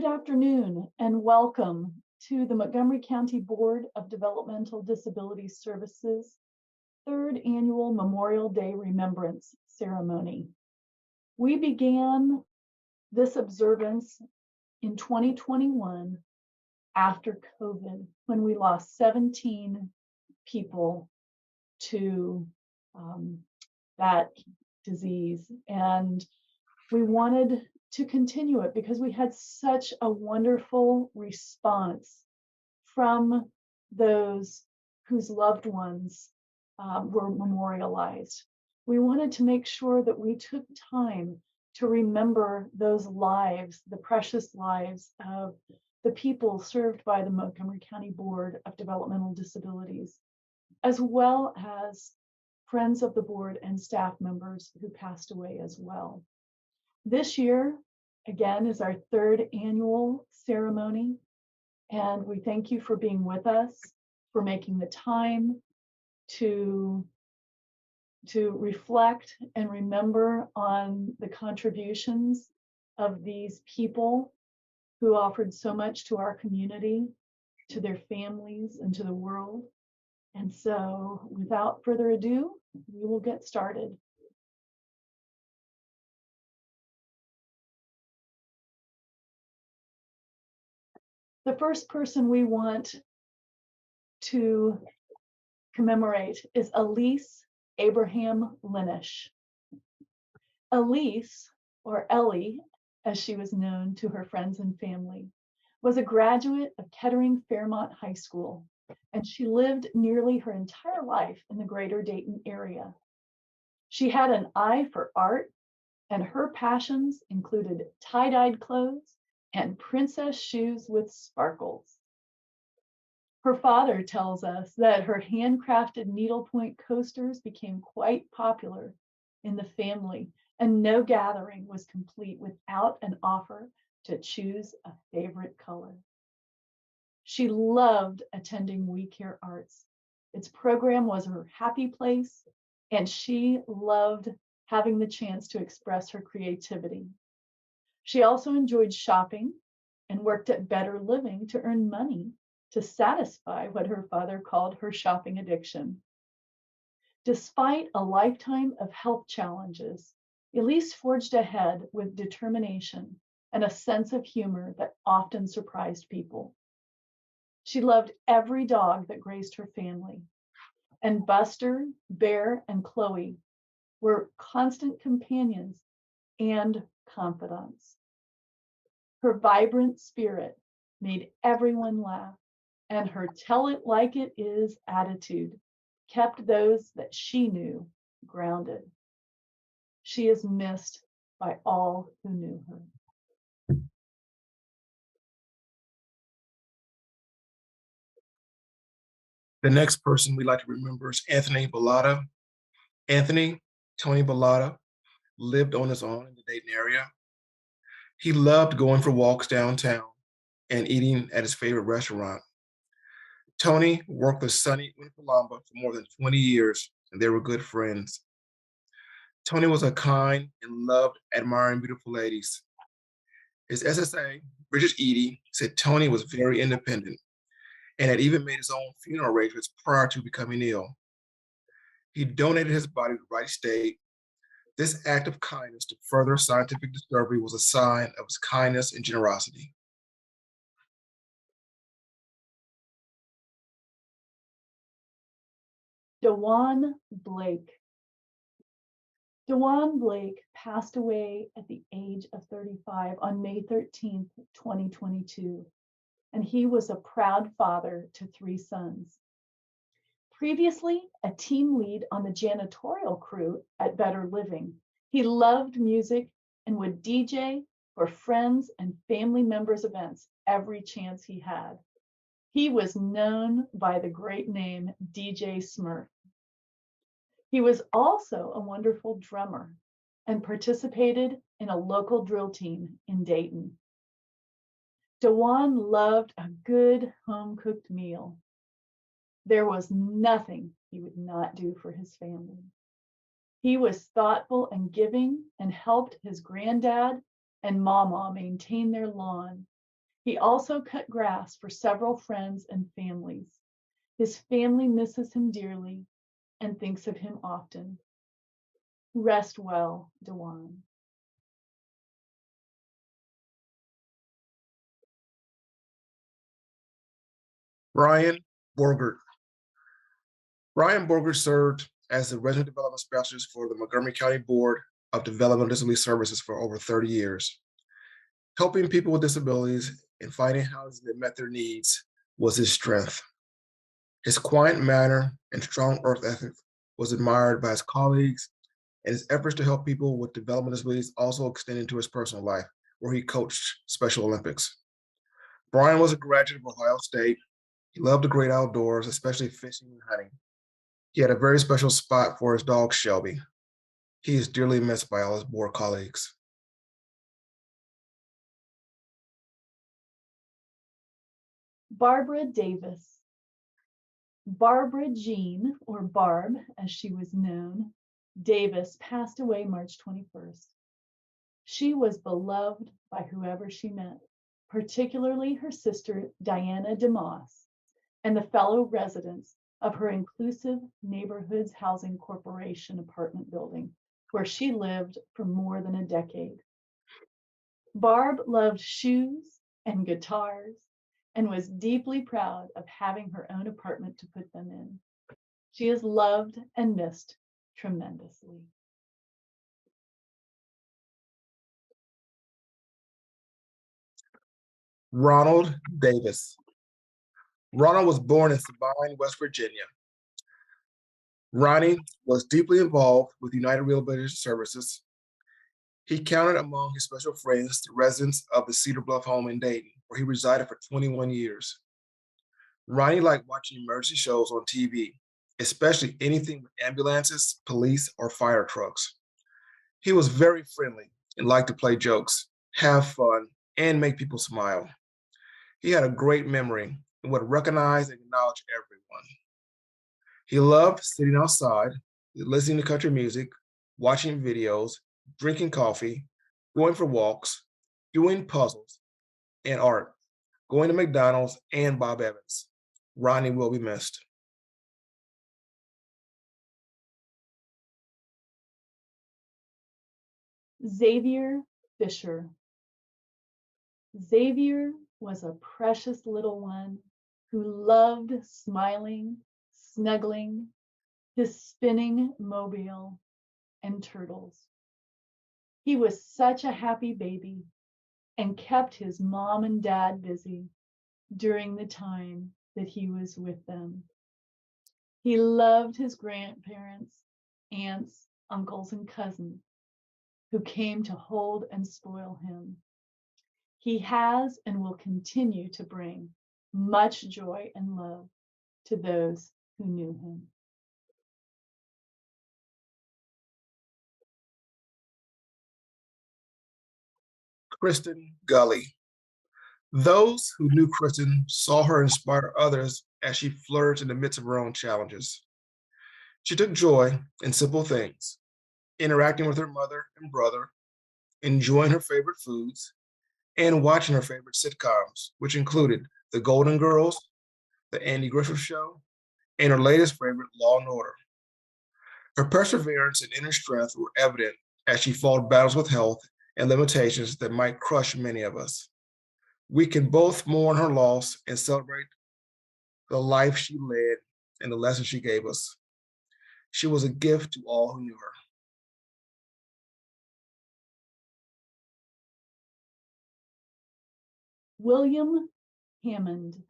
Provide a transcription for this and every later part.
Good afternoon and welcome to the Montgomery County Board of Developmental Disability Services third annual Memorial Day Remembrance ceremony. We began this observance in 2021 after COVID, when we lost 17 people to that disease. And we wanted to continue it because we had such a wonderful response from those whose loved ones were memorialized. We wanted to make sure that we took time to remember those lives, the precious lives of the people served by the Montgomery County Board of Developmental Disabilities, as well as friends of the board and staff members who passed away as well. This year, again, is our third annual ceremony, and we thank you for being with us, for making the time to reflect and remember on the contributions of these people who offered so much to our community, to their families, and to the world. And so, without further ado, we will get started. The first person we want to commemorate is Elise Abraham Linish. Elise, or Ellie, as she was known to her friends and family, was a graduate of Kettering Fairmont High School, and she lived nearly her entire life in the greater Dayton area. She had an eye for art, and her passions included tie-dyed clothes and princess shoes with sparkles. Her father tells us that her handcrafted needlepoint coasters became quite popular in the family, and no gathering was complete without an offer to choose a favorite color. She loved attending We Care Arts. Its program was her happy place, and she loved having the chance to express her creativity. She also enjoyed shopping and worked at Better Living to earn money to satisfy what her father called her shopping addiction. Despite a lifetime of health challenges, Elise forged ahead with determination and a sense of humor that often surprised people. She loved every dog that graced her family, and Buster, Bear, and Chloe were constant companions and confidants. Her vibrant spirit made everyone laugh, and her tell it like it is attitude kept those that she knew grounded. She is missed by all who knew her. The next person we'd like to remember is Anthony Bellata. Anthony, Tony Bellata, lived on his own in the Dayton area. He loved going for walks downtown and eating at his favorite restaurant. Tony worked with Sonny Winfalamba for more than 20 years, and they were good friends. Tony was a kind and loved admiring beautiful ladies. His SSA, Bridget Eady, said Tony was very independent and had even made his own funeral arrangements prior to becoming ill. He donated his body to Wright State. This act of kindness to further scientific discovery was a sign of his kindness and generosity. DeJuan Blake. DeJuan Blake passed away at the age of 35 on May 13th, 2022, and he was a proud father to 3 sons. Previously a team lead on the janitorial crew at Better Living, he loved music and would DJ for friends and family members' events every chance he had. He was known by the great name DJ Smurf. He was also a wonderful drummer and participated in a local drill team in Dayton. DeJuan loved a good home-cooked meal. There was nothing he would not do for his family. He was thoughtful and giving and helped his granddad and mama maintain their lawn He also cut grass for several friends and families. His family misses him dearly and thinks of him often. Rest well, Dewan. Brian Borgert. Brian Borgert served as the Resident Development Specialist for the Montgomery County Board of Developmental Disability Services for over 30 years. Helping people with disabilities and finding housing that met their needs was his strength. His quiet manner and strong work ethic was admired by his colleagues, and his efforts to help people with developmental disabilities also extended into his personal life, where he coached Special Olympics. Brian was a graduate of Ohio State. He loved the great outdoors, especially fishing and hunting. He had a very special spot for his dog, Shelby. He is dearly missed by all his board colleagues. Barbara Davis. Barbara Jean, or Barb, as she was known, Davis passed away March 21st. She was beloved by whoever she met, particularly her sister, Diana DeMoss, and the fellow residents of her Inclusive Neighborhoods Housing Corporation apartment building, where she lived for more than a decade. Barb loved shoes and guitars and was deeply proud of having her own apartment to put them in. She is loved and missed tremendously. Ronald Davis. Ronald was born in Sabine, West Virginia. Ronnie was deeply involved with United Rehabilitation Services. He counted among his special friends the residents of the Cedar Bluff home in Dayton, where he resided for 21 years. Ronnie liked watching emergency shows on TV, especially anything with ambulances, police, or fire trucks. He was very friendly and liked to play jokes, have fun, and make people smile. He had a great memory and would recognize and acknowledge everyone. He loved sitting outside, listening to country music, watching videos, drinking coffee, going for walks, doing puzzles and art, going to McDonald's and Bob Evans. Ronnie will be missed. Xavier Fisher. Xavier was a precious little one who loved smiling, snuggling, his spinning mobile, and turtles. He was such a happy baby and kept his mom and dad busy during the time that he was with them. He loved his grandparents, aunts, uncles, and cousins who came to hold and spoil him. He has and will continue to bring much joy and love to those who knew him. Kristen Gully. Those who knew Kristen saw her inspire others as she flourished in the midst of her own challenges. She took joy in simple things, interacting with her mother and brother, enjoying her favorite foods, and watching her favorite sitcoms, which included The Golden Girls, The Andy Griffith Show, and her latest favorite, Law and Order. Her perseverance and inner strength were evident as she fought battles with health and limitations that might crush many of us. We can both mourn her loss and celebrate the life she led and the lessons she gave us. She was a gift to all who knew her. William Hammond.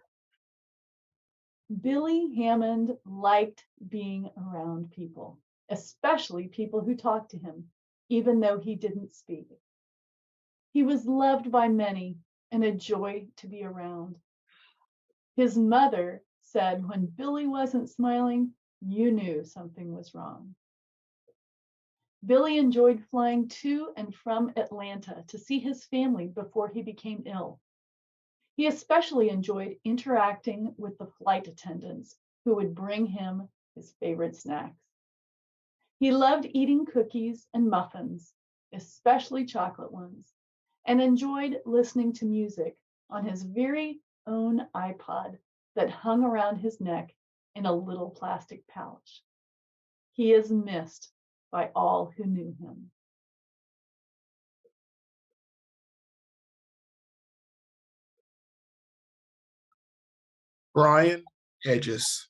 Billy Hammond liked being around people, especially people who talked to him, even though he didn't speak. He was loved by many and a joy to be around. His mother said when Billy wasn't smiling, you knew something was wrong. Billy enjoyed flying to and from Atlanta to see his family before he became ill. He especially enjoyed interacting with the flight attendants who would bring him his favorite snacks. He loved eating cookies and muffins, especially chocolate ones, and enjoyed listening to music on his very own iPod that hung around his neck in a little plastic pouch. He is missed by all who knew him. Brian Hedges.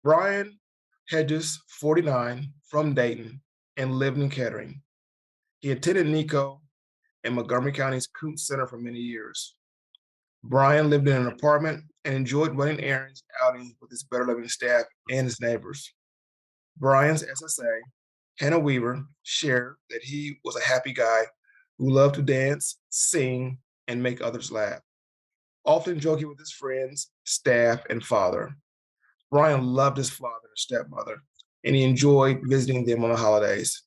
Brian Hedges, 49, from Dayton, and lived in Kettering. He attended Nico and Montgomery County's Coombs Center for many years. Brian lived in an apartment and enjoyed running errands and outings with his Better Living staff and his neighbors. Brian's SSA, Hannah Weaver, shared that he was a happy guy who loved to dance, sing, and make others laugh, often joking with his friends, staff, and father. Brian loved his father and stepmother, and he enjoyed visiting them on the holidays.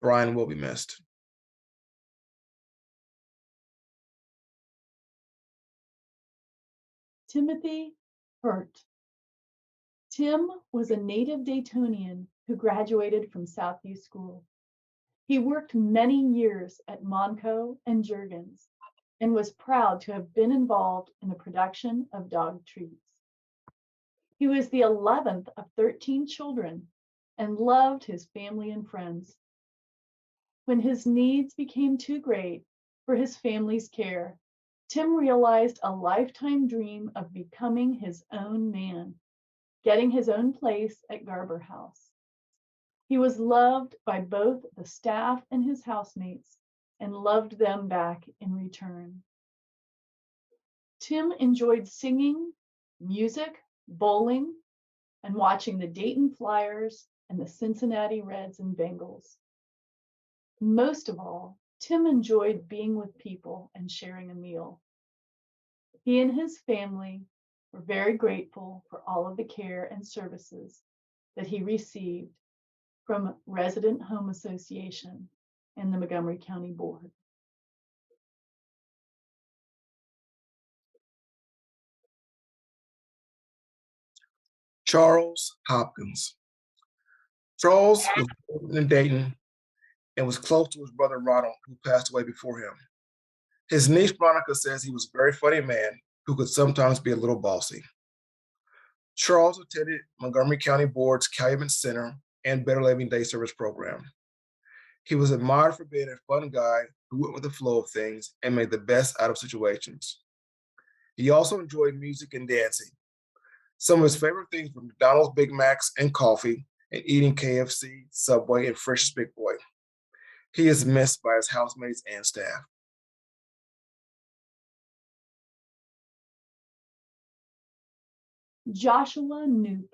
Brian will be missed. Timothy Hurt. Tim was a native Daytonian who graduated from Southview School. He worked many years at Monco and Juergens and was proud to have been involved in the production of dog treats. He was the 11th of 13 children and loved his family and friends. When his needs became too great for his family's care, Tim realized a lifetime dream of becoming his own man, getting his own place at Garber House. He was loved by both the staff and his housemates and loved them back in return. Tim enjoyed singing, music, bowling, and watching the Dayton Flyers and the Cincinnati Reds and Bengals. Most of all, Tim enjoyed being with people and sharing a meal. He and his family were very grateful for all of the care and services that he received from Resident Home Association and the Montgomery County Board. Charles Hopkins. Charles was born in Dayton and was close to his brother Ronald, who passed away before him. His niece Monica says he was a very funny man who could sometimes be a little bossy. Charles attended Montgomery County Board's Calumet Center and Better Living Day Service program. He was admired for being a fun guy who went with the flow of things and made the best out of situations. He also enjoyed music and dancing. Some of his favorite things were McDonald's Big Macs and coffee, and eating KFC, Subway, and Frisch's Big Boy. He is missed by his housemates and staff. Joshua Knoop.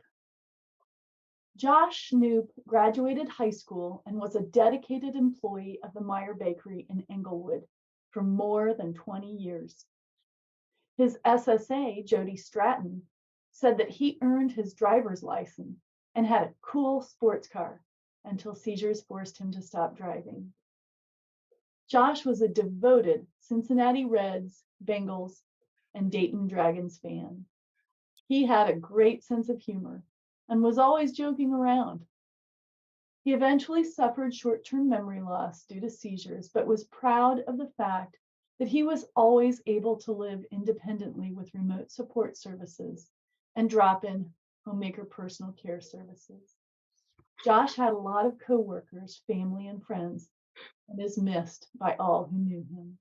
Josh Knoop graduated high school and was a dedicated employee of the Meyer Bakery in Englewood for more than 20 years. His SSA, Jody Stratton, said that he earned his driver's license and had a cool sports car until seizures forced him to stop driving. Josh was a devoted Cincinnati Reds, Bengals, and Dayton Dragons fan. He had a great sense of humor and was always joking around. He eventually suffered short-term memory loss due to seizures, but was proud of the fact that he was always able to live independently with remote support services and drop-in homemaker personal care services. Josh had a lot of coworkers, family, and friends, and is missed by all who knew him.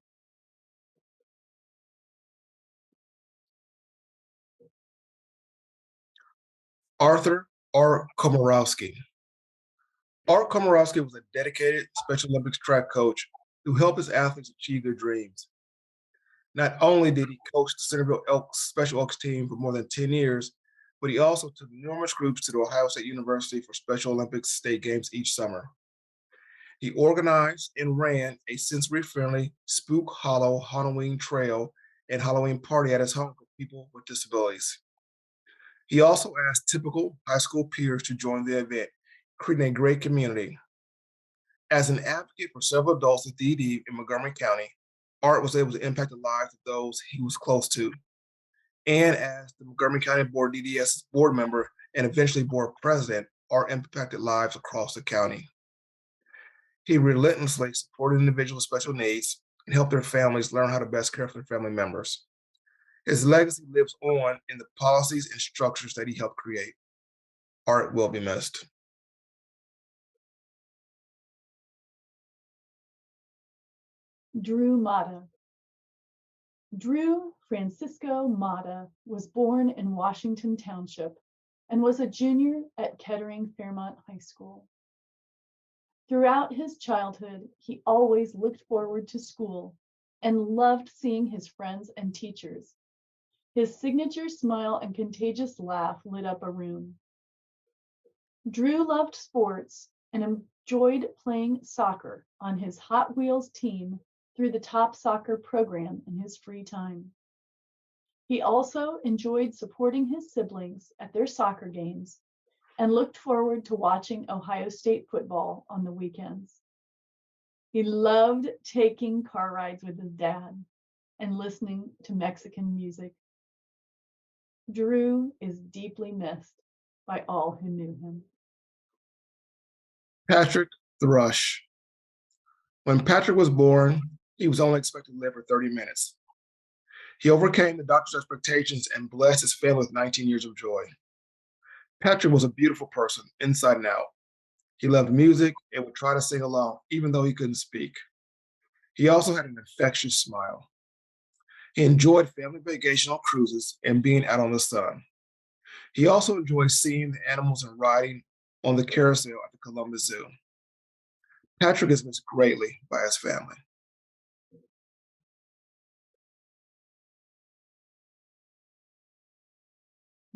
Arthur R. Komorowski. Art Komorowski was a dedicated Special Olympics track coach who helped his athletes achieve their dreams. Not only did he coach the Centerville Elks Special Elks team for more than 10 years, but he also took numerous groups to the Ohio State University for Special Olympics state games each summer. He organized and ran a sensory-friendly Spook Hollow Halloween trail and Halloween party at his home for people with disabilities. He also asked typical high school peers to join the event, creating a great community. As an advocate for several adults with DD in Montgomery County, Art was able to impact the lives of those he was close to. And as the Montgomery County Board DDS board member and eventually board president, Art impacted lives across the county. He relentlessly supported individuals with special needs, and help their families learn how to best care for their family members. His legacy lives on in the policies and structures that he helped create. Art will be missed. Drew Mata. Drew Francisco Mata was born in Washington Township and was a junior at Kettering Fairmont High School. Throughout his childhood, he always looked forward to school and loved seeing his friends and teachers. His signature smile and contagious laugh lit up a room. Drew loved sports and enjoyed playing soccer on his Hot Wheels team through the top soccer program in his free time. He also enjoyed supporting his siblings at their soccer games and looked forward to watching Ohio State football on the weekends. He loved taking car rides with his dad and listening to Mexican music. Drew is deeply missed by all who knew him. Patrick Thrush. When Patrick was born, he was only expected to live for 30 minutes. He overcame the doctor's expectations and blessed his family with 19 years of joy. Patrick was a beautiful person, inside and out. He loved music and would try to sing along, even though he couldn't speak. He also had an infectious smile. He enjoyed family vacational cruises and being out on the sun. He also enjoyed seeing the animals and riding on the carousel at the Columbus Zoo. Patrick is missed greatly by his family.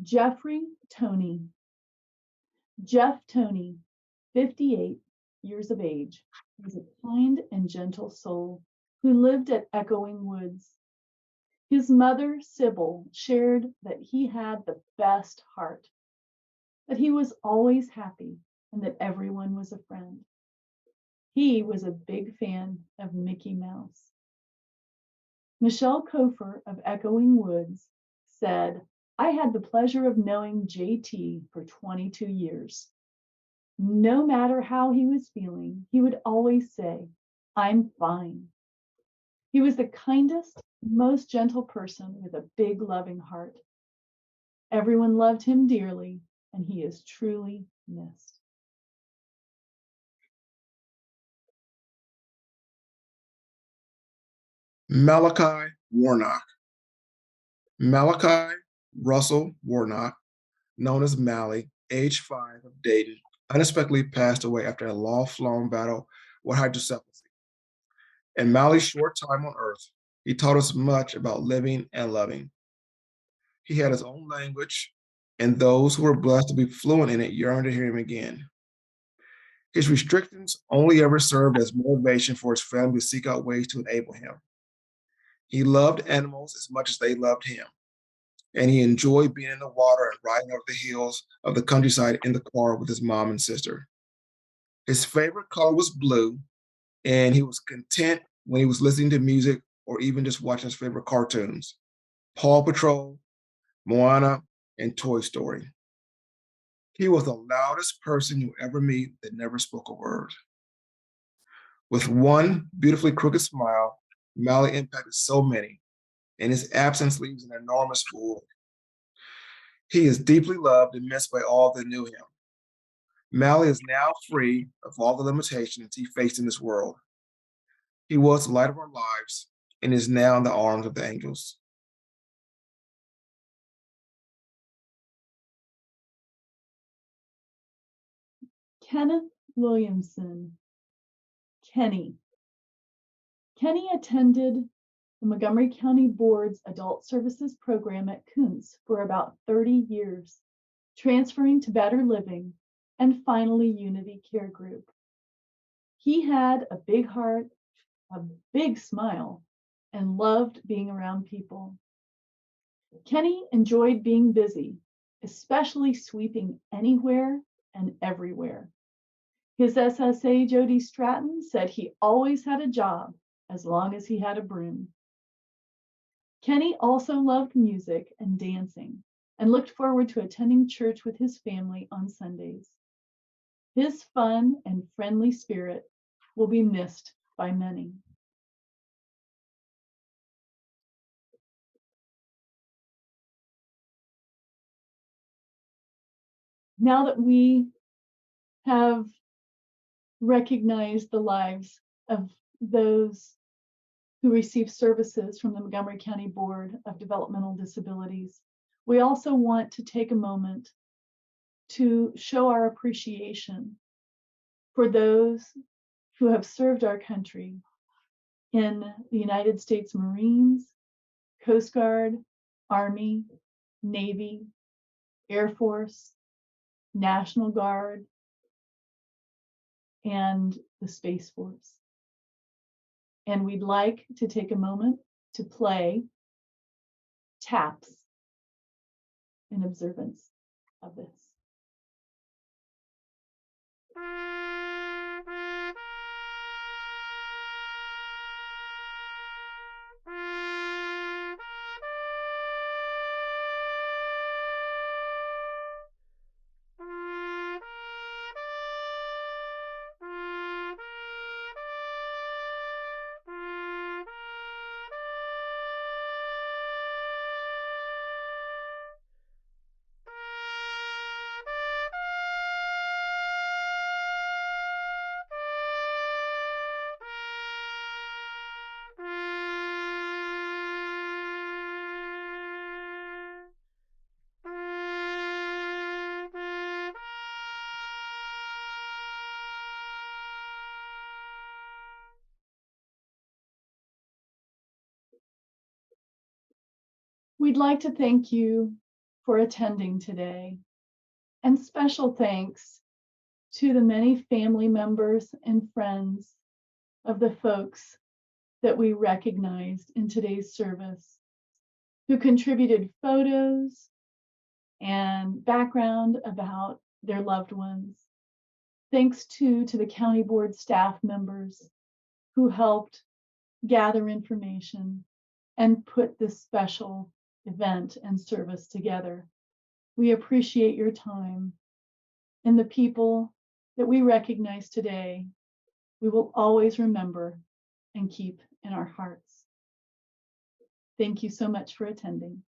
Jeffrey Toney. Jeff Toney, 58 years of age, was a kind and gentle soul who lived at Echoing Woods. His mother, Sybil, shared that he had the best heart, that he was always happy, and that everyone was a friend. He was a big fan of Mickey Mouse. Michelle Kofer of Echoing Woods said, "I had the pleasure of knowing JT for 22 years. No matter how he was feeling, he would always say, 'I'm fine.' He was the kindest, most gentle person with a big, loving heart. Everyone loved him dearly, and he is truly missed." Malachi Warnock. Malachi Russell Warnock, known as Mally, age 5 of Dayton, unexpectedly passed away after a long battle with hydrocephalus. In Mally's short time on Earth, he taught us much about living and loving. He had his own language, and those who were blessed to be fluent in it yearned to hear him again. His restrictions only ever served as motivation for his family to seek out ways to enable him. He loved animals as much as they loved him, and he enjoyed being in the water and riding over the hills of the countryside in the car with his mom and sister. His favorite color was blue, and he was content when he was listening to music or even just watching his favorite cartoons, Paw Patrol, Moana, and Toy Story. He was the loudest person you ever meet that never spoke a word. With one beautifully crooked smile, Mally impacted so many, and his absence leaves an enormous void. He is deeply loved and missed by all that knew him. Mally is now free of all the limitations he faced in this world. He was the light of our lives and is now in the arms of the angels. Kenneth Williamson. Kenny. Kenny attended the Montgomery County Board's Adult Services program at Kuntz for about 30 years, transferring to Better Living and finally Unity Care Group. He had a big heart, a big smile, and loved being around people. Kenny enjoyed being busy, especially sweeping anywhere and everywhere. His SSA, Jody Stratton, said he always had a job as long as he had a broom. Kenny also loved music and dancing and looked forward to attending church with his family on Sundays. His fun and friendly spirit will be missed by many. Now that we have recognized the lives of those who receive services from the Montgomery County Board of Developmental Disabilities, we also want to take a moment to show our appreciation for those who have served our country in the United States Marines, Coast Guard, Army, Navy, Air Force, National Guard, and the Space Force. And we'd like to take a moment to play taps in observance of this. We'd like to thank you for attending today, and special thanks to the many family members and friends of the folks that we recognized in today's service, who contributed photos and background about their loved ones. Thanks to the county board staff members who helped gather information and put this special event and service together. We appreciate your time, and the people that we recognize today, we will always remember and keep in our hearts. Thank you so much for attending.